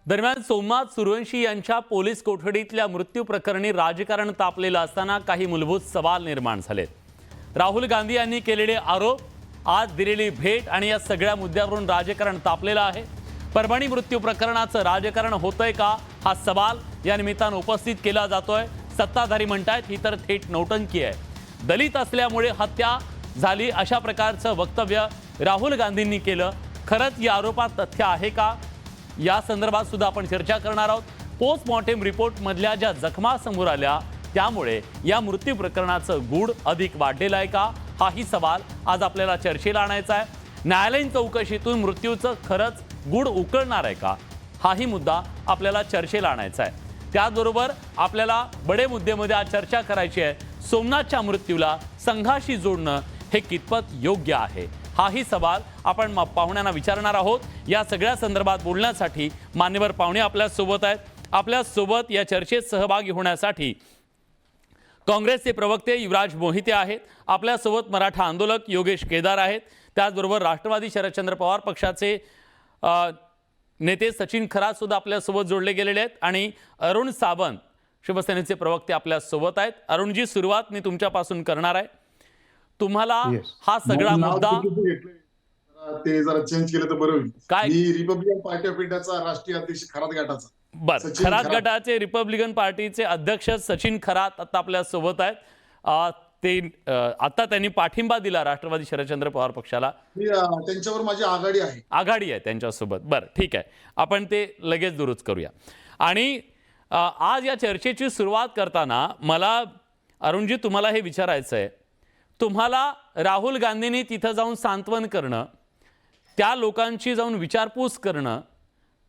दरम्यान सोमनाथ सूर्यवंशी यांच्या पोलीस कोठडीतल्या मृत्यू प्रकरणी राजकारण तापलेलं असताना काही मूलभूत सवाल निर्माण झालेत. राहुल गांधी यांनी केलेले आरोप, आज दिलेली भेट आणि या सगळ्या मुद्द्यावरून राजकारण तापलेलं आहे. परभणी मृत्यू प्रकरणाचं राजकारण होतंय का, हा सवाल या निमित्तानं उपस्थित केला जातोय. सत्ताधारी म्हणतायत ही तर थेट नौटंकी आहे. दलित असल्यामुळे हत्या झाली अशा प्रकारचं वक्तव्य राहुल गांधींनी केलं. खरंच या आरोपात तथ्य आहे का, या संदर्भात सुद्धा आपण चर्चा करणार आहोत. पोस्टमॉर्टेम रिपोर्ट मधल्या ज्या जखमा समोर आल्या त्यामुळे या मृत्यू प्रकरणाचं गूढ अधिक वाढलेलं आहे का, हाही सवाल आज आपल्याला चर्चेला आणायचा आहे. न्यायालयीन चौकशीतून मृत्यूचं खरंच गूढ उकळणार आहे का, हाही मुद्दा आपल्याला चर्चेला आणायचा आहे. त्याचबरोबर आपल्याला बडे मुद्द्यामध्ये आज चर्चा करायची आहे. सोमनाथच्या मृत्यूला संघाशी जोडणं हे कितपत योग्य आहे, हाही सवाल आपण पाहुण्यांना विचारणार आहोत. या सगळ्या संदर्भात बोलण्यासाठी मान्यवर पाहुणे आपल्या सोबत आहेत. आपल्या सोबत या चर्चेत सहभागी होण्यासाठी काँग्रेसचे प्रवक्ते युवराज मोहिते आहेत. आपल्या सोबत मराठा आंदोलक योगेश केदार आहेत. त्याचबरोबर राष्ट्रवादी शरदचंद्र पवार पक्षाचे नेते सचिन खरात सुद्धा आपल्या सोबत जोडले गेलेले आहेत आणि अरुण सावंत शिवसेनेचे प्रवक्ते आपल्या सोबत आहेत. अरुणजी, सुरुवात मी तुमच्यापासून करणार आहे. तुम्हाला हा सगळा मुद्दा ते जरा चेंज केलं तर बरं होईल. मी रिपब्लिकन पार्टी ऑफ इंडियाचा राष्ट्रीय अध्यक्ष खरात गटाचा. बरं, खरात गटाचे रिपब्लिकन पार्टीचे अध्यक्ष सचिन खरात आता आपल्या सोबत आहेत. ते आता त्यांनी पाठिंबा दिला राष्ट्रवादी शरदचंद्र पवार पक्षाला. त्यांच्यावर माझी आघाडी आहे त्यांच्यासोबत. बरं, ठीक आहे, आपण ते लगेच दुरुस्त करूया. आणि आज या चर्चेची सुरुवात करताना मला अरुणजी तुम्हाला हे विचारायचं आहे, तुम्हाला राहुल गांधींनी तिथं जाऊन सांत्वन करणं, त्या लोकांची जाऊन विचारपूस करणं,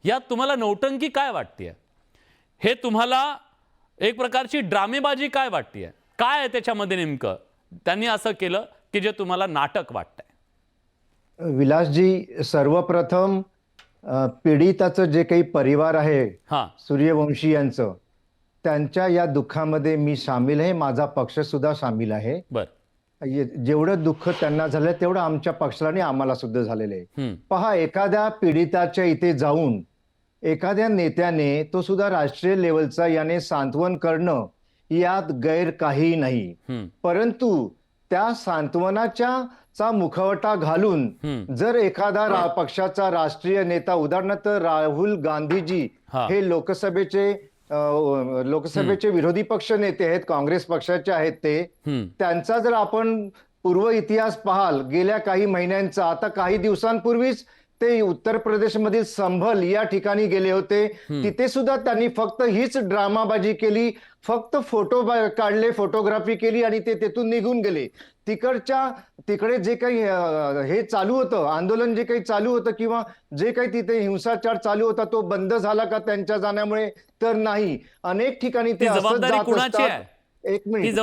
यात तुम्हाला नौटंकी काय वाटते? हे तुम्हाला एक प्रकारची ड्रामेबाजी काय वाटते? काय आहे त्याच्यामध्ये नेमकं त्यांनी असं केलं की जे तुम्हाला नाटक वाटतंय? विलासजी, सर्वप्रथम पीडिताचं जे काही परिवार आहे सूर्यवंशी यांचं, त्यांच्या या दुःखामध्ये मी सामील आहे. माझा पक्ष सुद्धा सामील आहे. बरं, जेवढं दुःख त्यांना झालं तेवढं आमच्या पक्षाला आणि आम्हाला सुद्धा झालेलं आहे. पहा, एखाद्या पीडिताच्या इथे जाऊन एखाद्या नेत्याने, तो सुद्धा राष्ट्रीय लेवलचा, याने सांत्वन करणं यात गैर काही नाही. परंतु त्या सांत्वनाचा मुखवटा घालून जर एखादा पक्षाचा राष्ट्रीय नेता, उदाहरणार्थ राहुल गांधीजी हे लोकसभेचे विरोधी पक्ष नेते आहेत, काँग्रेस पक्षाचे आहेत, ते त्यांचा जर आपण पूर्व इतिहास पाहाल गेल्या काही महिन्यांचा, आता काही दिवसांपूर्वीच ते उत्तर प्रदेशमधील संभल या ठिकाणी गेले होते. तिथे सुद्धा त्यांनी फक्त हीच ड्रामाबाजी केली, फक्त फोटो काढले, फोटोग्राफी केली आणि ते तिथून निघून गेले. तिकडे जे काही हे चालू होतं, आंदोलन जे काही चालू होतं किंवा जे काही तिथे हिंसाचार चालू होता, तो बंद झाला का त्यांच्या जाण्यामुळे? तर नाही. अनेक ठिकाणी ते असंच जात असतात. एक मिनिट,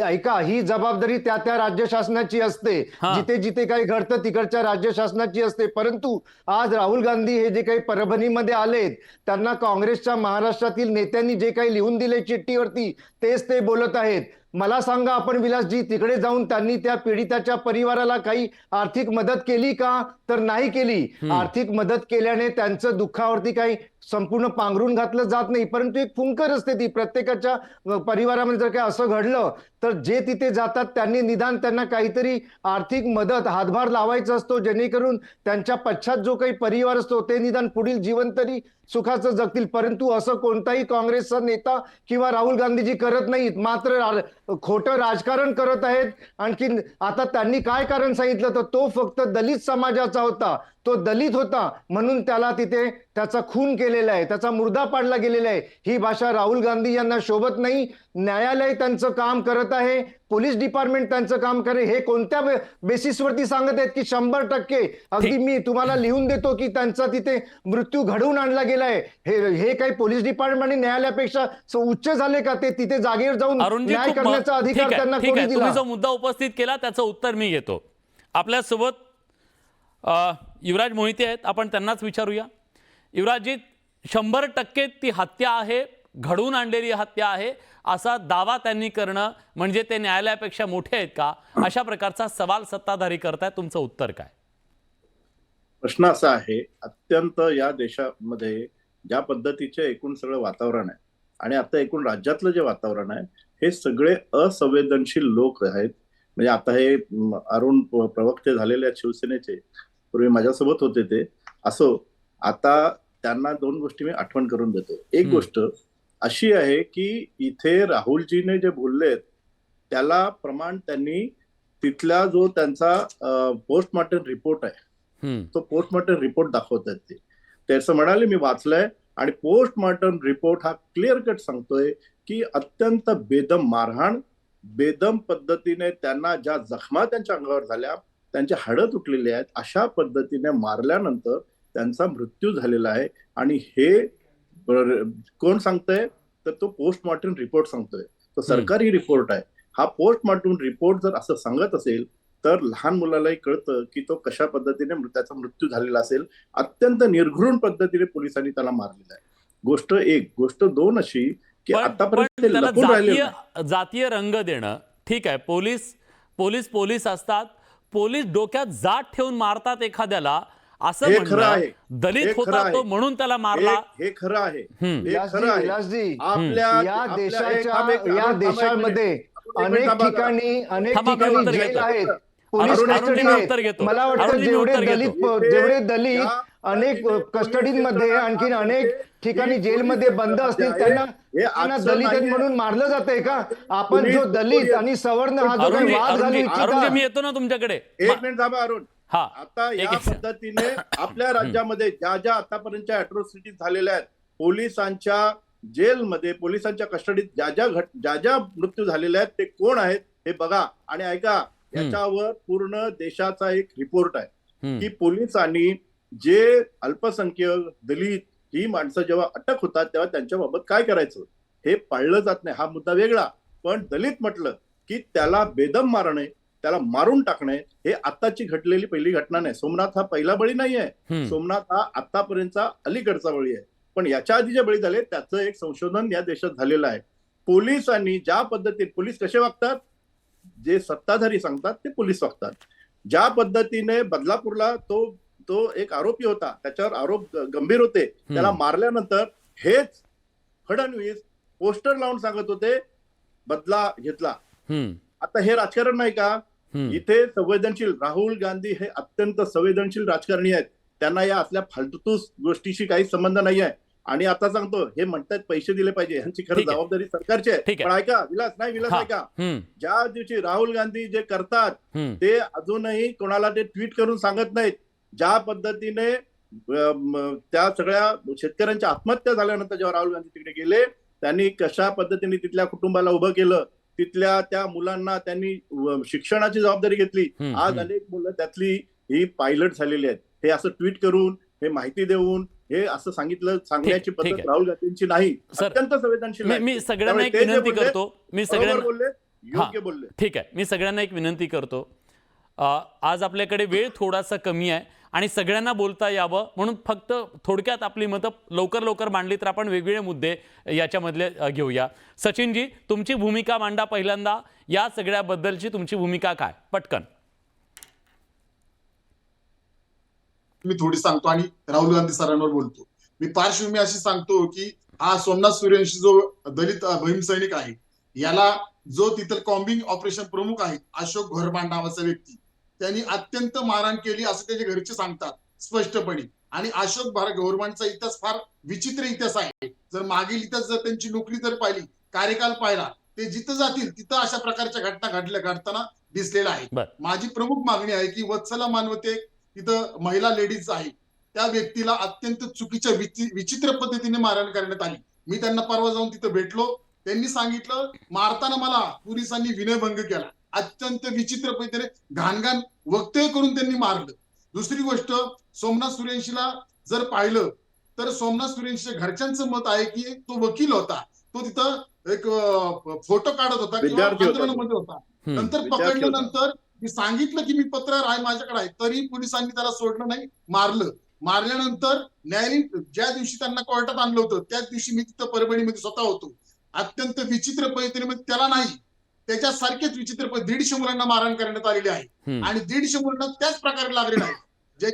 ऐका, ही जबाबदारी त्या राज्य शासनाची असते. जिथे जिथे काही घडतं तिकडच्या राज्य शासनाची असते. परंतु आज राहुल गांधी हे जे काही परभणीमध्ये आलेत, त्यांना काँग्रेसच्या महाराष्ट्रातील नेत्यांनी जे काही लिहून दिले चिठ्ठीवरती, तेच ते बोलत आहेत. मला सांगा आपण विलासजी, तिकडे जाऊन त्यांनी त्या पीडिताच्या परिवाराला काही आर्थिक मदत केली का? तर नाही केली. आर्थिक मदत केल्याने त्यांचं दुःखावरती काही संपूर्ण पांघरून घातलं जात नाही, परंतु एक फुंकर असते ती. प्रत्येकाच्या परिवारामध्ये जर काही असं घडलं तर जे तिथे जातात त्यांनी निदान त्यांना काहीतरी आर्थिक मदत, हातभार लावायचा असतो, जेणेकरून त्यांच्या पश्चात जो काही परिवार असतो ते निदान पुढील जीवन तरी सुखाचं जगतील. परंतु असं कोणताही काँग्रेसचा नेता किंवा राहुल गांधीजी करत नाहीत, मात्र खोटं राजकारण करत आहेत. आणखी आता त्यांनी काय कारण सांगितलं, तर तो फक्त दलित समाजाचा होता, तो दलित होता म्हणून त्याला तिथे त्याचा खून केलेला आहे, त्याचा मुर्दा पाडला गेलेला आहे. ही भाषा राहुल गांधी यांना शोभत नाही. न्यायालय त्यांचं काम करत आहे, पोलीस डिपार्टमेंट त्यांचं काम करे. हे कोणत्या बेसिसवरती सांगत आहेत की 100% अगदी मी तुम्हाला लिहून देतो की त्यांचा तिथे मृत्यू घडवून आणला गेलाय? हे काही पोलीस डिपार्टमेंट आणि न्यायालयापेक्षा उच्च झाले का? ते तिथे जागेवर जाऊन न्याय करण्याचा अधिकार त्यांना कोणी दिला? तुम्ही जो मुद्दा उपस्थित केला त्याचं उत्तर मी घेतो. आपल्यासोबत युवराज मोहिते आहेत, आपण त्यांनाच विचारूया. युवराजजी, 100% ती हत्या आहे, घडवून आणलेली हत्या आहे असा दावा त्यांनी करणं म्हणजे ते न्यायालयापेक्षा मोठे आहेत का, अशा प्रकारचा सवाल सत्ताधारी करतायत. तुमचं उत्तर काय? प्रश्न असा आहे, अत्यंत या देशामध्ये ज्या पद्धतीचे एकूण सगळं वातावरण आहे आणि आता एकूण राज्यातलं जे वातावरण आहे, हे सगळे असंवेदनशील लोक आहेत. म्हणजे आता हे अरुण प्रवक्ते झालेले आहेत शिवसेनेचे, पूर्वी माझ्यासोबत होते ते. असो, आता त्यांना दोन गोष्टी मी आठवण करून देतो. एक गोष्ट अशी आहे की इथे राहुलजीने जे बोललेत त्याला प्रमाण त्यांनी तिथला जो त्यांचा पोस्टमॉर्टम रिपोर्ट आहे, तो पोस्टमॉर्टम रिपोर्ट दाखवतात ते असं म्हणाले, मी वाचलंय आणि पोस्टमॉर्टम रिपोर्ट हा क्लिअर कट सांगतोय की अत्यंत बेदम मारहाण, बेदम पद्धतीने त्यांना ज्या जखमा त्यांच्या अंगावर झाल्या, त्यांचे हाडं तुटलेले आहेत, अशा पद्धतीने मारल्यानंतर त्यांचा मृत्यू झालेला आहे. आणि हे कोण सांगतंय? तर तो पोस्टमॉर्टम रिपोर्ट सांगतोय, तो सरकारी रिपोर्ट आहे. हा पोस्टमॉर्टम रिपोर्ट जर असं सांगत असेल तर लहान मुलालाही कळतं की तो कशा पद्धतीने त्याचा मृत्यू झालेला असेल. अत्यंत निर्घृण पद्धतीने पोलिसांनी त्याला मारलेला आहे. गोष्ट एक. गोष्ट दोन अशी की आतापर्यंत लपून राहिलेलं जातीय रंग देणं ठीक आहे. पोलीस असतात, पोलीस डोक्यात जात ठेवून मारतात एखाद्याला, असं म्हणणं दलित होता तो म्हणून त्याला मारला, हे खरं आहे. विलासजी, आपल्या या देशामध्ये अनेक ठिकाणी जेल आहेत, पोलीस कस्टडी आहेत. मला वाटतं जेवढे दलित अनेक कस्टडीमध्ये, आणखी अनेक ठिकाणी जेलमध्ये बंद असतील, त्यांना दलित आहेत म्हणून मारलं जातंय का? आपण जो दलित आणि सवर्ण हा जो काही वाद घालू इच्छिता, मी येतो ना तुमच्याकडे. एक मिनिट थांबा अरुण. आता या पद्धतीने आपल्या राज्यामध्ये ज्या ज्या आतापर्यंतच्या अॅट्रॉसिटी झालेल्या आहेत, पोलिसांच्या जेलमध्ये, पोलिसांच्या कस्टडीत ज्या ज्या मृत्यू झालेले आहेत ते कोण आहेत हे बघा आणि ऐका. याच्यावर पूर्ण देशाचा एक रिपोर्ट आहे की पोलिसांनी जे अल्पसंख्याक, दलित ही माणसं जेव्हा अटक होतात तेव्हा त्यांच्याबाबत काय करायचं हे पाळलं जात नाही. हा मुद्दा वेगळा, पण दलित म्हटलं की त्याला बेदम मारणे, त्याला मारून टाकणे हे आताची घडलेली पहिली घटना नाही. सोमनाथ हा पहिला बळी नाही आहे. सोमनाथ हा आतापर्यंतचा अलीकडचा बळी आहे. पण याच्या आधी जे बळी झाले त्याचं एक संशोधन या देशात झालेलं आहे. पोलिसांनी ज्या पद्धतीने, पोलीस कसे वागतात, जे सत्ताधारी सांगतात ते पोलीस वागतात. ज्या पद्धतीने बदलापूरला तो एक आरोपी होता, त्याच्यावर आरोप गंभीर होते, त्याला मारल्यानंतर हेच फडणवीस पोस्टर लावून सांगत होते बदला घेतला. आता हे राजकारण नाही का? इथे संवेदनशील राहुल गांधी हे अत्यंत संवेदनशील राजकारणी आहेत. त्यांना या असल्या फालतू गोष्टीशी काही संबंध नाही आहे. आणि आता सांगतो, हे म्हणतात पैसे दिले पाहिजे, यांची खरं जबाबदारी सरकारची आहे. पण ऐका विलास ऐका, ज्या दिवशी राहुल गांधी जे करतात ते अजूनही कोणाला ते ट्विट करून सांगत नाहीत. ज्या पद्धतीने त्या सगळ्या शेतकऱ्यांच्या आत्महत्या झाल्यानंतर जेव्हा राहुल गांधी तिकडे गेले, त्यांनी कशा पद्धतीने तिथल्या कुटुंबाला उभं केलं, तिथल्या त्या मुलांना त्यांनी शिक्षणाची जबाबदारी घेतली. आज अनेक मुलं त्यातली ही पायलट झालेली आहेत. हे असं ट्विट करून, हे माहिती देऊन, हे असं सांगण्याची पद्धत राहुल गांधींची नाही. अत्यंत संवेदनशील. मी सगळ्यांना एक विनंती करतो, योग्य बोलले. ठीक आहे, मी सगळ्यांना एक विनंती करतो. आज आपल्याकडे वेळ थोडासा कमी आहे आणि सगळ्यांना बोलता यावं म्हणून फक्त थोडक्यात आपली मतं लवकर मांडली तर आपण वेगवेगळे मुद्दे याच्यामधले घेऊया. सचिनजी, तुमची भूमिका मांडा पहिल्यांदा. या सगळ्याबद्दलची तुमची भूमिका काय? पटकन. मी थोडी सांगतो आणि राहुल गांधी सरांवर बोलतो. मी पार्श्वभूमी अशी सांगतो की हा सोमनाथ सूर्यवंशी जो दलित भीमसैनिक आहे, याला जो तिथं कॉम्बिंग ऑपरेशन प्रमुख आहे अशोक घोरबांड नावाचा व्यक्ती, त्यांनी अत्यंत मारहाण केली असं त्याचे घरचे सांगतात स्पष्टपणे. आणि अशोक घोरबांडचा इतिहास फार विचित्र इतिहास आहे. जर मागील इतिहास जर त्यांची नोकरी जर पाहिली, कार्यकाल पाहिला, ते जिथं जातील तिथं अशा प्रकारच्या घटना घडताना दिसलेल्या आहेत. माझी प्रमुख मागणी आहे की वत्सला मानवते तिथं महिला लेडीज आहे, त्या व्यक्तीला अत्यंत चुकीच्या विचित्र पद्धतीने मारहाण करण्यात आली. मी त्यांना परवा जाऊन तिथं भेटलो. त्यांनी सांगितलं मारताना मला पोलिसांनी विनयभंग केला. अत्यंत विचित्र पद्धतीने घाणघाण वक्तव्य करून त्यांनी मारलं. दुसरी गोष्ट, सोमनाथ सूर्यवंशीला जर पाहिलं तर सोमनाथ सूर्यवंशीच्या घरच्यांचं मत आहे की तो वकील होता, तो तिथं एक फोटो काढत होता किंवा आंदोलनामध्ये होता. नंतर पकडल्यानंतर मी सांगितलं की मी पत्र आहे माझ्याकडे आहे, तरी पोलिसांनी त्याला सोडलं नाही, मारलं. मारल्यानंतर न्यायालयीन ज्या दिवशी त्यांना कोर्टात आणलं होतं त्याच दिवशी मी तिथं परभणीमध्ये स्वतः होतो. अत्यंत विचित्र पद्धतीने त्याला नाही, त्याच्यासारखेच विचित्र 150 मुलांना मारहाण करण्यात आलेली आहे आणि 150 मुलांना त्याच प्रकारे लागलेलं आहे.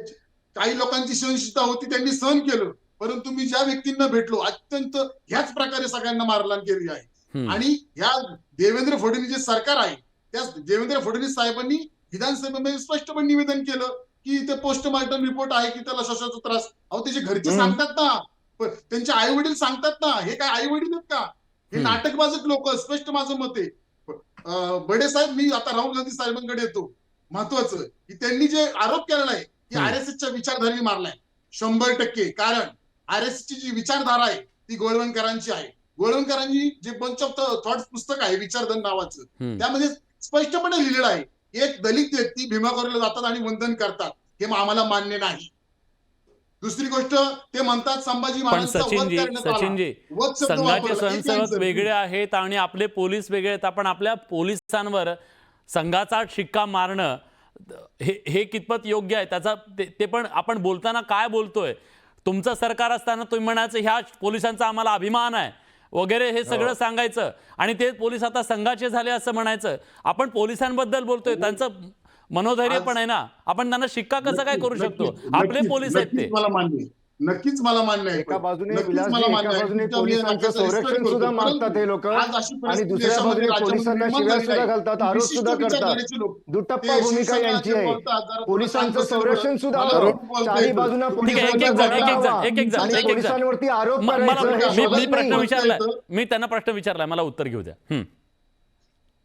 काही लोकांची सहनशीलता होती, त्यांनी सहन केलं. परंतु मी ज्या व्यक्तींना भेटलो अत्यंत ह्याच प्रकारे सगळ्यांना मारहाण केली आहे. आणि ह्या देवेंद्र फडणवीस जे सरकार आहे त्या देवेंद्र फडणवीस साहेबांनी विधानसभेमध्ये स्पष्टपणे निवेदन केलं की ते पोस्टमार्टम रिपोर्ट आहे की त्याला श्वासाचा त्रास. अहो त्याचे घरचे सांगतात ना, त्यांचे आई वडील सांगतात ना. हे काय आई वडील आहेत का? हे नाटकबाजक लोक. स्पष्ट माझं मत आहे. बडे साहेब, मी आता राहुल गांधी साहेबांकडे येतो. महत्वाचं की त्यांनी जे आरोप केलेला आहे की आरएसएसच्या विचारधारेने मारलाय 100%. कारण आरएसएसची जी विचारधारा आहे ती गोळवणकरांची आहे. गोळवणकरांनी जे बंच ऑफ थॉट्स पुस्तक आहे विचारधन नावाचं, त्यामध्ये स्पष्टपणे लिहिलेलं आहे एक दलित व्यक्ती भीमाकोरेला जातात आणि वंदन करतात, हे आम्हाला मान्य नाही. दुसरी गोष्ट ते म्हणतात संभाजी पण महाराजांचा वध सचिनजी करण्यात आला. सचिनजी वध शब्द संघाचे वापरला. एक स्वयंसेवक लाईन वेगळे आहेत आणि आपले पोलीस वेगळे आहेत. आपण आपल्या पोलिसांवर संघाचा शिक्का मारणं हे कितपत योग्य आहे त्याचा ते पण आपण बोलताना काय बोलतोय. तुमचं सरकार असताना तुम्ही म्हणायचं ह्या पोलिसांचा आम्हाला अभिमान आहे वगैरे हे सगळं सांगायचं आणि ते पोलीस आता संघाचे झाले असं म्हणायचं. आपण पोलिसांबद्दल बोलतोय, त्यांचं मनोधैर्य पण आहे ना. आपण त्यांना शिक्का कसं काय करू शकतो? आपले पोलीस आहेत ते. मला मान्य आहे. नक्कीच मला मान्य आहे. एका बाजूने नक्कीच विलासजी, मला मान्य एका आहे. बाजूने तुमच्या मी पोलिसांचं नात्याचा संरक्षण respect सुद्धा करतो. मागतात हे लोक आज अशी आणि परिस्थिती दुसऱ्या देशामध्ये बाजूने पोलिसांना राज्यामध्ये शिव्या निर्माण सुद्धा झालेली घालतात, आहे. आरोप विशिष्ट सुद्धा करतात. विचारधारेचे लोक. दुटप्पा ते भूमिका शिवसेना यांची आहे. बोलतात, जरा थोडं पोलिसांचं शांत संरक्षण बसा. सुद्धा मला हवं. रोज बोलता चारही येतं. बाजूंना ठीक आहे, एक एक पोलिसांचा जण गरबा हवा. एक एक जण आणि एक एक जण पोलिसांवरती आरोप मला करायचं हे मी शोभत प्रश्न नाही. विचारलाय, मी त्यांना प्रश्न विचारलाय, मला उत्तर घेऊ द्या.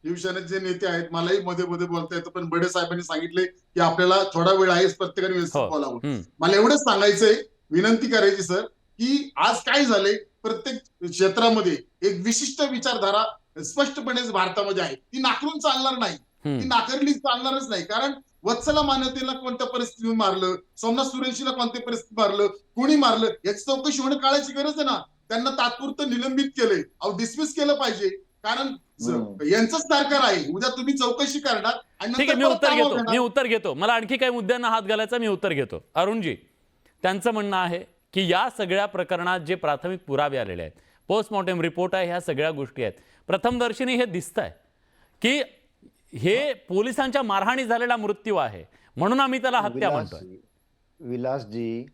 शिवसेनेचे जे नेते आहेत मलाही मध्ये मध्ये बोलता येतं, पण बडे साहेबांनी सांगितले की आपल्याला थोडा वेळ आहे, प्रत्येकाने व्यवस्थित बोलावं. मला एवढंच सांगायचंय, विनंती करायची सर, की आज काय झालंय प्रत्येक क्षेत्रामध्ये एक विशिष्ट विचारधारा स्पष्टपणे भारतामध्ये आहे. ती नाकारून चालणार नाही, ती नाकारली चालणारच नाही. कारण वत्सला मान्यतेला कोणत्या परिस्थितीत मारलं, सोमनाथ सुरेशीला कोणत्या परिस्थितीत मारलं, कोणी मारलं याची चौकशी होणं काळाची गरज आहे ना. त्यांना तात्पुरतं निलंबित केलंय, अहो डिसमिस केलं पाहिजे. कारण यांचंच सरकार आहे. उद्या तुम्ही चौकशी करणार आणि ठीक आहे, मी उत्तर घेतो. मला आणखी काही मुद्द्यांना हात घालायचा, मी उत्तर घेतो. अरुणजी, त्यांचं म्हणणं आहे की या सगळ्या प्रकरणात जे प्राथमिक पुरावे आलेले आहेत, पोस्टमॉर्टम रिपोर्ट आहे, ह्या सगळ्या गोष्टी आहेत, प्रथमदर्शनी हे दिसतंय की हे पोलिसांच्या मारहाणी झालेला मृत्यू आहे, म्हणून आम्ही त्याला हत्या म्हणतोय. विलासजी,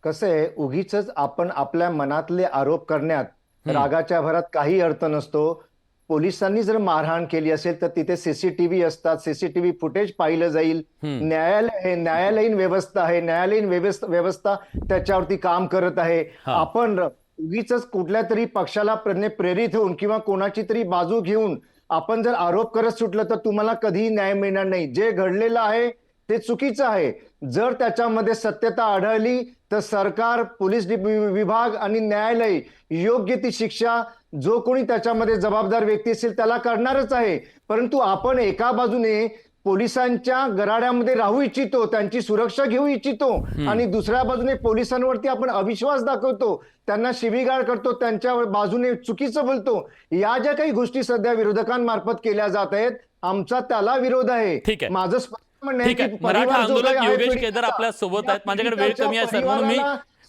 कसं आहे, उगीच आपण आपल्या मनातले आरोप करण्यात रागाच्या भरात काही अर्थ नसतो. पोलिसांनी जर मारहाण केली असेल तर तिथे सीसीटीव्ही असतात, सीसीटीव्ही फुटेज पाहिलं जाईल. न्यायालयीन व्यवस्था आहे, न्यायालयीन व्यवस्था त्याच्यावरती काम करत आहे. आपण उगीच कुठल्या तरी पक्षाला प्रेरित होऊन किंवा कोणाची तरी बाजू घेऊन आपण जर आरोप करत सुटलं तर तुम्हाला कधीही न्याय मिळणार नाही. जे घडलेलं आहे ते चुकीचं आहे. जर त्याच्यामध्ये सत्यता आढळली तर सरकार, पोलीस विभाग आणि न्यायालय योग्य ती शिक्षा जो कोणी त्याच्यामध्ये जबाबदार व्यक्ती असेल त्याला करणारच आहे. परंतु आपण एका बाजूने पोलिसांच्या गराड्यामध्ये राहू इच्छितो, त्यांची सुरक्षा घेऊ इच्छितो आणि दुसऱ्या बाजूने पोलिसांवरती आपण अविश्वास दाखवतो, त्यांना शिवीगाळ करतो, त्यांच्या बाजूने चुकीचं बोलतो. या ज्या काही गोष्टी सध्या विरोधकांमार्फत केल्या जात आहेत, आमचा त्याला विरोध आहे. माझं ठीक आहे, मराठा आंदोलक योगेश केदार आपल्या सोबत आहेत. माझ्याकडे वेळ कमी आहे सर, म्हणून मी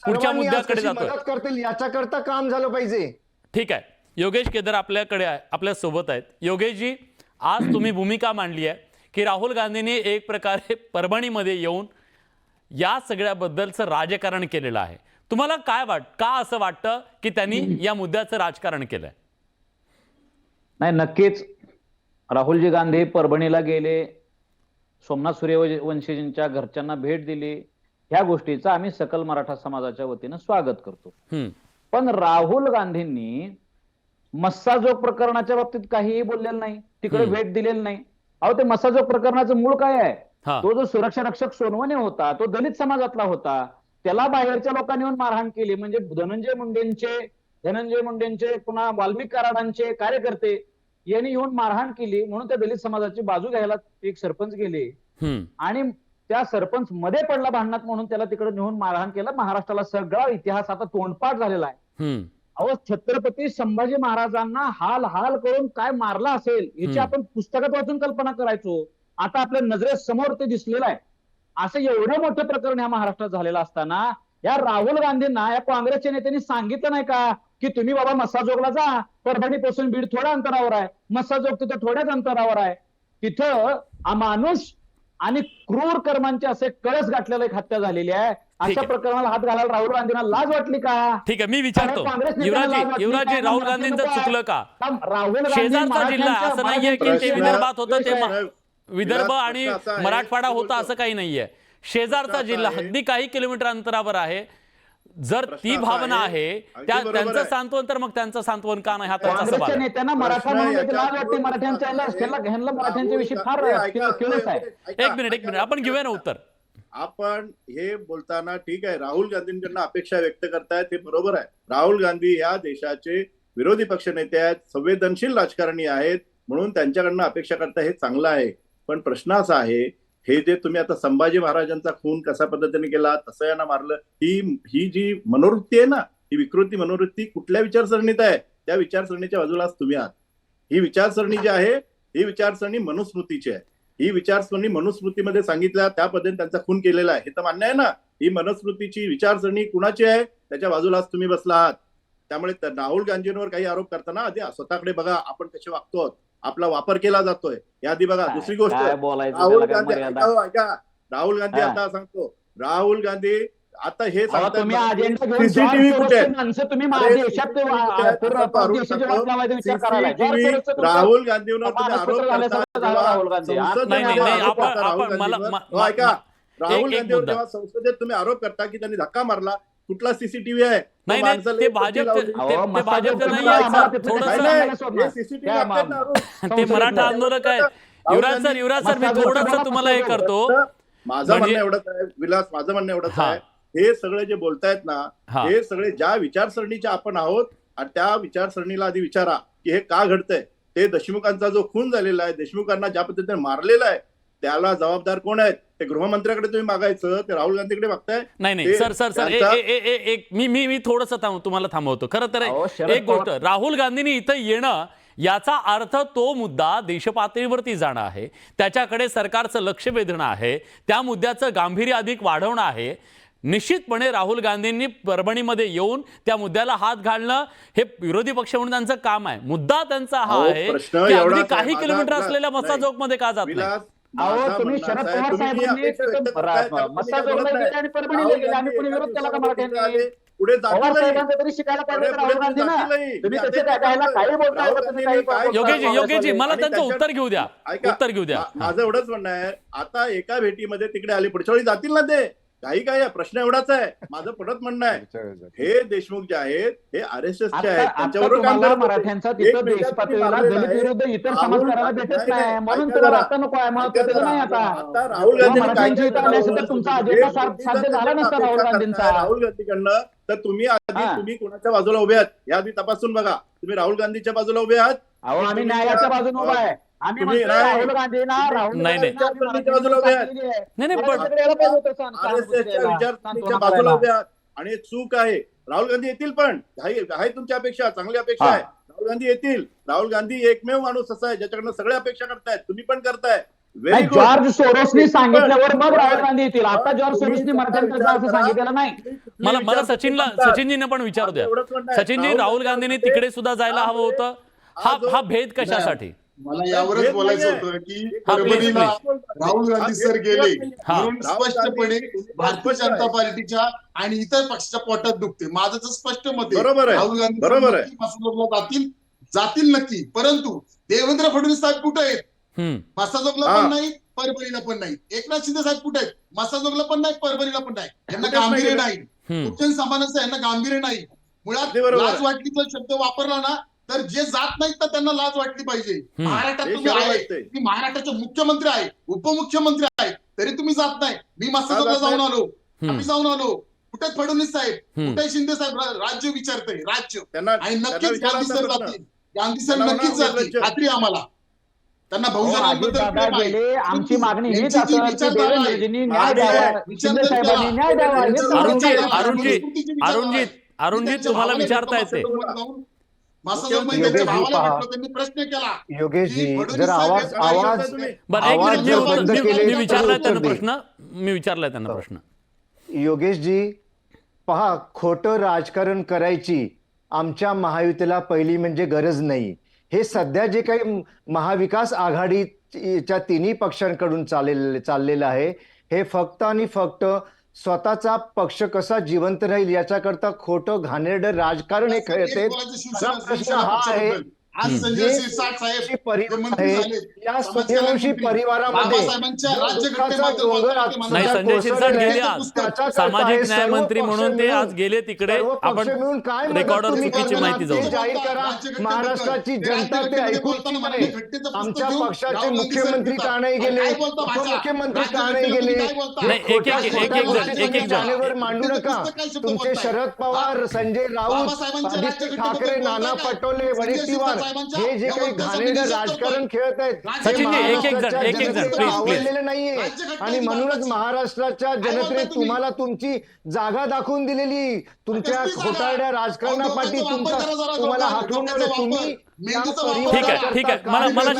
पुढच्या मुद्द्याकडे जातो. मदत करतील याच्याकरता काम झालं पाहिजे. ठीक आहे, योगेश केदार आपल्याकडे आहे, आपल्या सोबत आहेत. योगेशजी, आज तुम्ही भूमिका मांडली आहे की राहुल गांधींनी एक प्रकारे परभणीमध्ये येऊन या सगळ्याबद्दलचं राजकारण केलेलं आहे. तुम्हाला काय का असं वाटतं की त्यांनी या मुद्द्याचं राजकारण केलंय? नाही, नक्कीच राहुलजी गांधी परभणीला गेले, सोमनाथ सूर्यवंशीजींच्या घरच्यांना भेट दिली, ह्या गोष्टीचं आम्ही सकल मराठा समाजाच्या वतीनं स्वागत करतो. पण राहुल गांधींनी मस्साजोग प्रकरणाच्या बाबतीत काहीही बोललेलं नाही, तिकडे भेट दिलेली नाही. अहो, ते मस्साजोग प्रकरणाचं मूळ काय आहे? तो जो सुरक्षा रक्षक सोनवणे होता, तो दलित समाजातला होता, त्याला बाहेरच्या लोकांनी येऊन मारहाण केली. म्हणजे धनंजय मुंडेंचे पुन्हा वाल्मिक कराडांचे कार्यकर्ते यांनी येऊन मारहाण केली, म्हणून त्या दलित समाजाची बाजू घ्यायला एक सरपंच गेले आणि त्या सरपंच मध्ये पडला भांडणात, म्हणून त्याला तिकडे नेऊन मारहाण केलं. महाराष्ट्राला सगळा इतिहास आता तोंडपाठ झालेला आहे. अहो, छत्रपती संभाजी महाराजांना हाल हाल करून काय मारला असेल याची आपण पुस्तकात वाचून कल्पना करायचो. आता आपल्या नजरेसमोर ते दिसलेलं आहे. असं एवढं मोठं प्रकरण या महाराष्ट्रात झालेलं असताना या राहुल गांधींना, या काँग्रेसच्या नेत्यांनी सांगितलं नाही का की तुम्ही बाबा मस्साजोगला जा, परभणीपासून बीड थोड्या अंतरावर आहे, मस्साजोग तिथं थोड्याच अंतरावर आहे, तिथं माणूस आणि क्रूर कर्मांचे असे कळस गाठलेलं एक हत्या झालेली आहे. ठीक अशा आहे. प्रकरणाला हात घालायला राहुल गांधींना लाज वाटली का? ठीक आहे, मी विचारतो काँग्रेस नेत्यांना लाज वाटली युवराजी, का? राहुल गांधींचं नको आहे. चुकलं का? राहुल गांधी शेजारचा जिल्हा मराठ्यांच्या- असं नाहीये की ते मराठ्यांच्या- विदर्भात होतं ते प्रश्न- विदर्भ विलास, आणि प्रश्न असा आहे, मराठवाडा मी होता बोलतो. असं काही नाहीये. शेजारचा असा जिल्हा आहे. अगदी काही किलोमीटर अंतरावर आहे. जर प्रश्न ती असा भावना आहे, आहे अगदी त्या बरोबर त्यांचं आहे. सांत्वन, तर मग त्यांचं सांत्वन का नाही हा त्यांचा सवाल काँग्रेसच्या आहे. नेत्यांना मराठा प्रश्न म्हणून याच्यात लाज वाटते. दोन मराठ्यांच्या प्रश्न आहे. ह्यांना मराठ्यांच्या विषयी फार हे ऐका, किळस आहे. ऐका, एक मिनिट आपण घेऊया ना उत्तर. आपण हे बोलताना ठीक आहे, राहुल गांधींकडनं अपेक्षा व्यक्त करतायत, हे बरोबर आहे. राहुल गांधी या देशाचे विरोधी पक्ष नेते आहेत, संवेदनशील राजकारणी आहेत, म्हणून त्यांच्याकडनं अपेक्षा करताय, हे चांगलं आहे. पण प्रश्न असा आहे, हे जे तुम्ही आता संभाजी महाराजांचा खून कशा पद्धतीने केला, तसं यांना मारलं, ही जी मनोवृत्ती आहे ना, ही विकृती मनोवृत्ती कुठल्या विचारसरणीत आहे? त्या विचारसरणीच्या बाजूलाच तुम्ही आहात. ही विचारसरणी जी आहे, ही विचारसरणी मनुस्मृतीची आहे. ही विचारसरणी मनुस्मृतीमध्ये सांगितल्या त्या पद्धतीने त्यांचा खून केलेला आहे, हे तर मान्य आहे ना. ही मनुस्मृतीची विचारसरणी कुणाची आहे? त्याच्या बाजूलाच तुम्ही बसला आहात. त्यामुळे राहुल गांधींवर काही आरोप करताना आधी स्वतःकडे बघा, आपण कसे वागतो, आपला वापर केला जातोय यादी बघा. दुसरी गोष्ट, काय बोलायचं राहुल त्याला काय गांधी मर्यादा? ऐका, राहुल गांधी हा. आता सांगतो, राहुल गांधी आता हे अहो, तुम्ही अजेंडा घेऊन सीसीटीव्ही जॉर्ज कुठे आहे? सोरोसची माणसं तुम्ही अरे, देशात CCTV कुठे आहे? पूर्ण असं आरोप देशाची करतो. वाट लावायचा विचार करायला. जॉर्ज CCTV सोरोसचं तुमचं राहुल गांधींवर तुम्ही मानसपुत्र आरोप झाल्यासारखं करता झालं तेव्हा राहुल गांधी. संसदेत नाही, नाही, जेव्हा नाही, आरोप आपण- करता राहुल आपण- मला- गांधींवर, मा- ऐका, मा- राहुल एक गांधीवर मुद्दा. जेव्हा संसदेत तुम्ही आरोप करता की त्यांनी धक्का मारला, कुठला सीसीटीव्ही आहे? तो नाही, नाही, माणसाला ते एक भाजप- लावली. ते- अहो, ते मसाजोग भाजपचं तुम्ही नाही आहे, आम्हाला सर. तिथे थोडंसं- काय नाही, सांगायला सोडणार? हे CCTV काय लागतात ना, अरुण. ते संसदेत मराठा नाही. आंदोलक आहेत. राहुल युवराज गांधी- सर, युवराज सर, मी मसाजोग थोडंसं तुम्हाला तुम्हाला हे मसाजोग करतो. माझं म्हणजे- म्हणणं एवढंच आहे, विलास, माझं म्हणणं एवढंच हा. आहे, हे सगळे जे बोलतायत ना, हा. हे सगळे ज्या विचारसरणीचे आपण आहोत, आणि त्या विचारसरणीला आधी विचारा की हे का घडतंय. ते देशमुखांचा जो खून झालेला आहे, देशमुखांना ज्या पद्धतीने मारलेला आहे, त्याला जबाबदार कोण आहेत? ते गृहमंत्र्याकडे तुम्ही मागायचं, ते राहुल गांधीकडे मागताय. नाही नाही ते सर सर सर त्यांचा- एक मी थोडंसं तुम्हाला थांबवतो. खरं तर अहो, शरद एक गोष्ट, पवार- राहुल गांधींनी इथं येणं याचा अर्थ तो मुद्दा देशपातळीवरती जाणं आहे, त्याच्याकडे सरकारचं लक्ष वेधणं आहे, त्या मुद्द्याचं गांभीर्य अधिक वाढवणं आहे. निश्चितपणे राहुल गांधींनी परभणीमध्ये येऊन त्या मुद्द्याला हात घालणं हे विरोधी पक्ष म्हणून त्यांचं काम आहे. मुद्दा त्यांचा हा अहो, आहे प्रश्न की एवढाच अगदी आहे. काही माझा- किलोमीटर नाही. असलेल्या मसाजोगमध्ये का जात नाही? विलास, अहो, माझं तुम्ही म्हणणं शरद असं आहे, पवार तुम्ही साहेबांनी अपेक्षा व्यक्त करताय, तुम्ही मसाजोगला काय बोलत गेले आणि परभणीला राहुल गेले आणि गांधी पुणे विरोध केला का एका मराठ्यांनी? दिवसामध्ये पुढे पवार जातीलही. साहेबांचं तरी शिकायला पाहिजे होतं राहुल गांधी ना. तुम्ही त्याचे काय काही बोलताय राहुल का? तुम्ही काही गांधींनी काय- योगेशजी मला आणि त्यांचं त्याच्यात- उत्तर घेऊ द्या. ऐका, उत्तर घेऊ द्या. माझं एवढंच म्हणणं आहे, आता एका भेटीमध्ये तिकडे आले, पुढच्या वेळी जातील ना ते. काही काय आहे, प्रश्न एवढाच आहे. माझं परत म्हणणं आहे, हे देशमुख जे आहेत, हे RSSचे आहेत, आता त्यांच्याबरोबर काम तुम्हाला करत होते. मराठ्यांचा एक तिथं मेगा देशपातळीला तुम्ही दलित मारलेला विरुद्ध आहे. इतर राहुल समाज करायला गांधी- भेटत नाही, नाही, म्हणून ऐका तुम्हाला जरा. आता नको आहे, मला ऐका त्याचं जरा. नाही आता. आता राहुल गांधींनी काय मराठ्यांची केलं? इथं नसेल तर तुमचा अजेंडा साध्य झाला नसता राहुल गांधींचा. राहुल गांधीकडनं तर तुम्ही आधी हा. तुम्ही कोणाच्या बाजूला उभे आहात या आधी तपासून बघा. तुम्ही राहुल गांधीच्या बाजूला उभे आहात. अहो, आम्ही तुम्ही न्यायाच्या जरा- बाजूने उभा आहे. आम्ही तुम्ही म्हणतोय नाही. राहुल गांधींना राहुल नाही, नाही. गांधींना आम्ही विचारसरणीच्या बाजूला उभे आहेत. सांगितलेली आहे. नाही, नाही, पण- मराठ्यांकडे यायला पाहिजे होतं RSSच्या सांत्वन विचारसरणीच्या करायला. बाजूला उभे आहात आणि हे चूक आहे. राहुल गांधी येतील, पण आहे तुमच्या अपेक्षा, चांगली अपेक्षा हा. आहे. राहुल गांधी येतील. राहुल गांधी एकमेव माणूस असा आहे ज्याच्याकडनं सगळ्या अपेक्षा करतायत, तुम्ही पण करताय. व्हेरी नाही, गुड. जॉर्ज सोरोसनी सांगितल्यावर मग राहुल गांधी येतील. आता जॉर्ज सोरोसनी मराठ्यांकडे असं सांगितलेलं नाही. मला सचिनजींना पण विचारू द्या. सचिनजी, राहुल गांधींनी तिकडे सुद्धा जायला हवं होतं. हा भेद कशासाठी? मला यावरच बोलायचं होतं की हा, please, परभणीला please. Rahul Gandhi sir गेले हा. म्हणून स्पष्टपणे भारतीय जनता पार्टीच्या आणि इतर पक्षाच्या पोटात दुखते. माझं तर स्पष्ट मत बरोबर आहे. राहुल गांधी बरोबर आहे. नक्की मसाजोगला जातील नक्की, परंतु देवेंद्र फडणवीस साहेब कुठे आहेत? हम्म. मसाजोगला हा. पण नाही, परभणीला पण नाही. एकनाथ शिंदे साहेब कुठे आहेत? मसाजोगला पण नाही, परभणीला पण नाही. यांना कुठेच गांभीर्य नाही. नाही. हम्म. उच्चन समानाचं यांना गांभीर्य नाही. मुळात अगदी बरोबर आहे. लाज वाटलीचा शब्द वापरला ना, तर जे जात नाहीत तर त्यांना लाज वाटली पाहिजे. महाराष्ट्रात हे तुम्ही खरं आहे, वाटतंय. तुम्ही महाराष्ट्राचे मुख्यमंत्री आहे, उपमुख्यमंत्री आहे, तरी तुम्ही जात नाही. मी मसाजोगला जात जाऊन नाही? आलो, हम्म. आम्ही जाऊन आलो. कुठे फडणवीस साहेब, हम्म. कुठे शिंदे साहेब? राज्य विचारतंय, राज्य. त्यांना आणि त्यांना नक्कीच विचारा गांधी ना सर प्रश्न. जातील. गांधी सर त्यांना नक्कीच म्हणा जातील, निर्लज्ज. खात्री आहे आम्हाला. त्यांना अहो, बहुजनांबद्दल अजितदादा प्रेम आहे. गेले. आमची मागणी हीच यांची जी असेल की विचारधारा आहे, देवेंद्रजींनी न्याय आज द्यावा, आहे, शिंदे साहेबांनी न्याय द्यावा. हेच त्यांचं अरुणजी, म्हणणं विचार- आहे. अरुणजी, तुम्हाला विचारता येते. मसाजोगमध्ये योगेशजी त्यांच्या भावाला पहा. भेटलो, त्यांनी प्रश्न केला. योगेशजी, की फडणवीस जर साहेब आवाज हे काय आवाज करतात तुम्ही? बरं, एक आवाज मिनिट, जर मी बंद उत्तर- केले मी तर विचारलाय उत्तर त्यांना देईल. प्रश्न. मी विचारलाय त्यांना प्रश्न. योगेशजी, पहा, खोटं राजकारण करायची आमच्या महायुतीला पहिली म्हणजे गरज नाही. हे सध्या जे काही महाविकास आघाडीच्या तिन्ही पक्षांकडून चाललेलं आहे हे फक्त आणि फक्त स्वतःचा पक्ष कसा जिवंत राहील याच्याकरता खोटं घाणेरडं राजकारण हे खेळते. खरा प्रश्न हा आहे आज संजय शिरसाट साहेब परिवार आहे या सूर्यवंशी परिवारामध्ये नाही, संजय शिरसाट गेले आज सामाजिक न्याय मंत्री म्हणून ते आज गेले तिकडे. आपण रेकॉर्डर चुकीची माहिती जाऊ जाहीर करा. महाराष्ट्राची जनता ते ऐकून नाही. आमच्या पक्षाचे मुख्यमंत्री का नाही गेले, उपमुख्यमंत्री का नाही गेले, एक जाणेवर मांडू नका. तुमचे शरद पवार, संजय राऊत, आदित्य ठाकरे, नाना पटोले, वडेट्टीवार हे जे काही घाणेरडं राजकारण खेळत आहेत आवडलेलं नाहीये. आणि म्हणूनच महाराष्ट्राच्या जनतेने तुम्हाला तुमची जागा दाखवून दिलेली. तुमच्या खोटारड्या राजकारणापाठी तुम्हाला हाकलून तुम्ही ठीक आहे. मला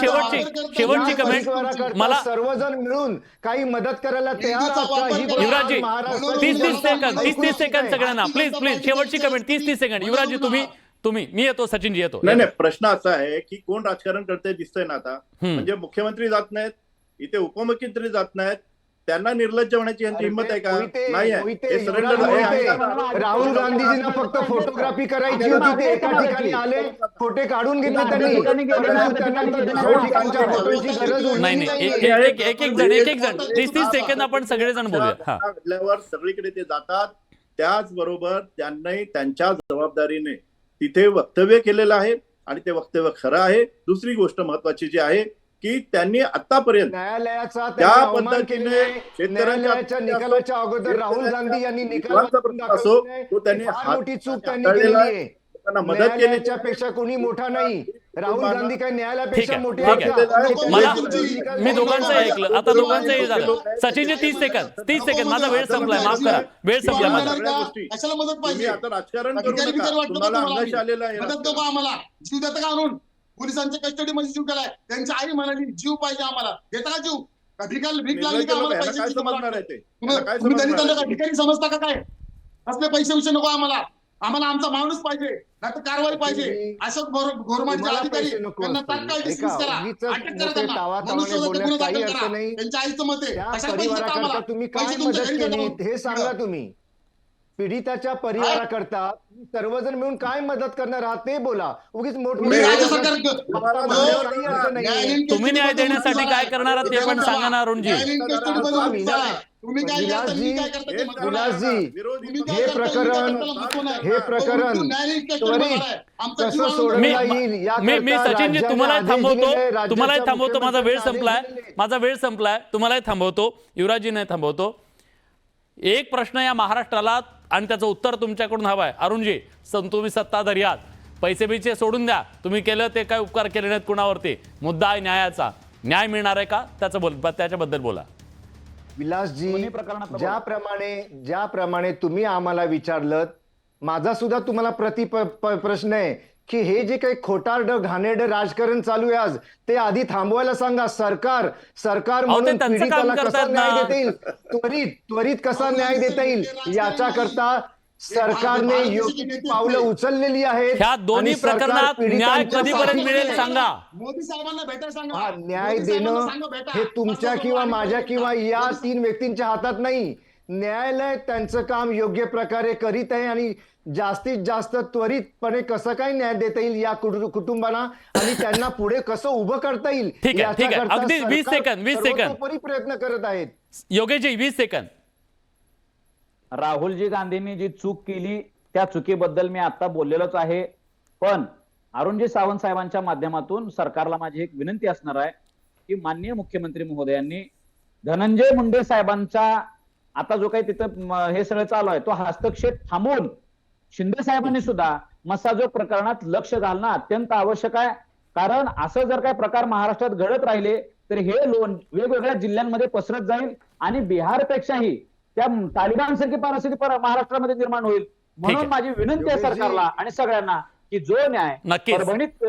शेवटची कमेंट. मला सर्वजण मिळून काही मदत करायला तयार युवराजी 30 सेकंद सगळ्यांना प्लीज शेवटची कमेंट 30 सेकंड. युवराजी तुम्ही मी येतो, सचिनजी येतो. नाही, प्रश्न असा आहे की कोण राजकारण करते दिसतंय ना आता. म्हणजे मुख्यमंत्री जात नाहीत, इथे उपमुख्यमंत्री जात नाहीत, त्यांना निर्लज्ज होण्याची यांची हिंमत आहे का? नाही. राहुल गांधीजींना फक्त फोटोग्राफी करायची होती, ते एका ठिकाणी आले, फोटो काढून घेतले त्यांनी. नाही, एक जण 30 सेकंद आपण सगळेजण बोलूया. सगळीकडे ते जातात. त्याचबरोबर त्यांनी त्यांच्या जबाबदारीने तिथे वक्तव्य केलेलं आहे आणि ते वक्तव्य खरं आहे. दुसरी गोष्ट महत्वाची जी आहे की त्यांनी आतापर्यंत न्यायालयाचा त्या पद्धतीने न्यायालयाच्या निकालाच्या अगोदर राहुल गांधी यांनी निकाल असो तो त्यांनी मोठी चूक त्यांनी केलेली आहे. मदत केली पेक्षा कोणी मोठा नाही. राहुल गांधी काही न्यायालयापेक्षा मोठे मी दोघांचं ऐकलं, आता दोघांचंही झालं. सचिनजी 30 सेकंद माझा वेळ संपलाय, माफ करा, वेळ संपलाय माझा. कशाला मदत पाहिजे? आता राजकारण करू नका. तुम्हाला अंदाज आलेला आहे. मदत नको आम्हाला. जीव देता का आणून? पोलिसांच्या कस्टडीमध्ये जीव केलाय. त्यांची आई म्हणाली जीव पाहिजे आम्हाला. देता का जीव? भीक लागली का आम्हाला पैसे? तुम्ही दलितांना का भिकारी समजता का काय? असले पैसे विषय नको आम्हाला. आम्हाला आमचा माणूस पाहिजे, नाही तर कारवाई पाहिजे. अशोक घोरमाडीचे अधिकारी त्यांना तात्काळ डिस्मिस करा, अटक करा त्यांना. मनुष्यवधाचे गुन्हे दाखल करा. त्यांच्या आईचं मत आहे. कशाला पैसे देता आम्हाला? तुम्ही काय पैसे तुमच्या मदत घरी केली देतो. हे सांगा. तुम्ही पीडिताच्या परिवाराकरता सर्वजण मिळून काय मदत करणार आहात ते बोला. उगीच तुम्ही राज्य सरकार तुम्ही न्याय देण्यासाठी काय करणार आहात ते पण सांगा ना अरुणजी. हे प्रकरण त्वरित कसं सोडवता येईल मी सचिनजी तुम्हालाही थांबवतो. माझा वेळ संपलाय. तुम्हालाही थांबवतो, युवराजी नाही थांबवतो. एक प्रश्न या महाराष्ट्राला आणि त्याचं उत्तर तुमच्याकडून हवं आहे. अरुणजी, तुम्ही सत्ताधारी आहात, पैसे बिचे सोडून द्या. तुम्ही केलं ते काय उपकार केले नाहीत कुणावरती. मुद्दा आहे न्यायाचा. न्याय मिळणार आहे का त्याच्याबद्दल बोला. विलासजी, ज्याप्रमाणे तुम्ही आम्हाला विचारलं, माझा सुद्धा तुम्हाला प्रश्न आहे की हे जे काही खोटारडं घाणेरडं राजकारण चालू आहे आज, ते आधी थांबवायला सांगा. सरकार म्हणून पीडिताला कसा न्याय देता येईल, त्वरित कसा न्याय देता येईल याच्याकरता सरकारने योग्य पावलं उचललेली आहेत. ह्या दोन्ही प्रकरणात न्याय कधीपर्यंत मिळेल सांगा. मोदी साहेबांना भेटायला सांगा. न्याय देणं हे तुमच्या किंवा माझ्या किंवा या 3 व्यक्तींच्या हातात नाही. न्यायालय त्यांचं काम योग्य प्रकारे करीत आहे आणि जास्तीत जास्त त्वरितपणे कसं काय न्याय देता येईल या कुटुंबांना आणि त्यांना पुढे कसं उभं करता येईल याच्याकरता अगदी 20 सेकंद प्रयत्न करत आहेत. योगेशजी 20 सेकंद. राहुलजी गांधींनी जी चूक केली त्या चुकीबद्दल मी आता बोललेलोच आहे. पण अरुणजी सावंत साहेबांच्या माध्यमातून सरकारला माझी एक विनंती असणार आहे की माननीय मुख्यमंत्री महोदयांनी धनंजय मुंडे साहेबांचा आता जो काही तिथं हे सगळं चालू आहे तो हस्तक्षेप थांबवून शिंदे साहेबांनी सुद्धा मसाजोग प्रकरणात लक्ष घालणं अत्यंत आवश्यक आहे. कारण असं जर काही प्रकार महाराष्ट्रात घडत राहिले तर हे वेगवेगळ्या जिल्ह्यांमध्ये पसरत जाईल आणि बिहारपेक्षाही त्या तालिबानसारखी परिस्थिती महाराष्ट्रामध्ये निर्माण होईल. म्हणून माझी विनंती आहे सरकारला आणि सगळ्यांना की जो न्याय परभणीत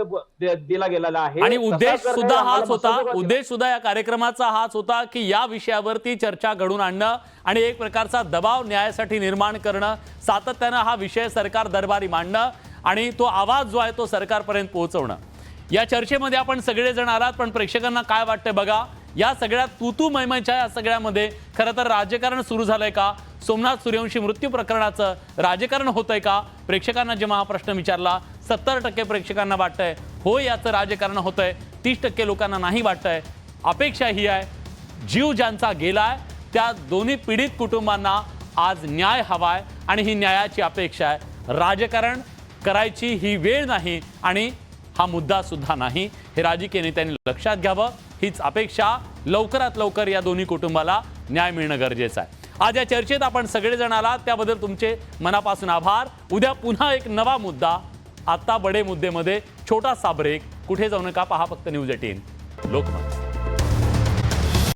दिला गेलेला आहे आणि उद्देश सुद्धा या कार्यक्रमाचा हाच होता की या विषयावरती चर्चा घडून आणणं आणि एक प्रकारचा दबाव न्यायासाठी निर्माण करणं, सातत्यानं हा विषय सरकार दरबारी मांडणं आणि तो आवाज जो आहे तो सरकारपर्यंत पोहोचवणं. या चर्चेमध्ये आपण सगळेजण आलात, पण प्रेक्षकांना काय वाटतंय बघा. या सगळ्या तू मैमाच्या या सगळ्यामध्ये खरं तर राजकारण सुरू झालंय का? सोमनाथ सूर्यवंशी मृत्यू प्रकरणाचं राजकारण होतंय का? प्रेक्षकांना जेव्हा हा प्रश्न विचारला 70% प्रेक्षकांना वाटतंय हो याचं राजकारण होतंय, 30% लोकांना नाही वाटतंय. अपेक्षा ही आहे जीव ज्यांचा गेलाय त्या दोन्ही पीडित कुटुंबांना आज न्याय हवाय आणि ही न्यायाची अपेक्षा आहे. राजकारण करायची ही वेळ नाही आणि हा मुद्दा सुद्धा नाही, हे राजकीय नेत्यांनी लक्षात घ्यावं. हीच अपेक्षा. लवकरात लवकर या दोन्ही कुटुंबाला न्याय मिळणं गरजेचं आहे. आज या चर्चेत आपण सगळेजण आलात त्याबद्दल तुमचे मनापासून आभार. उद्या पुन्हा एक नवा मुद्दा. आता बडे मुद्देमध्ये छोटासा ब्रेक. कुठे जाऊ नका, पहा फक्त न्यूज 18 लोकमत.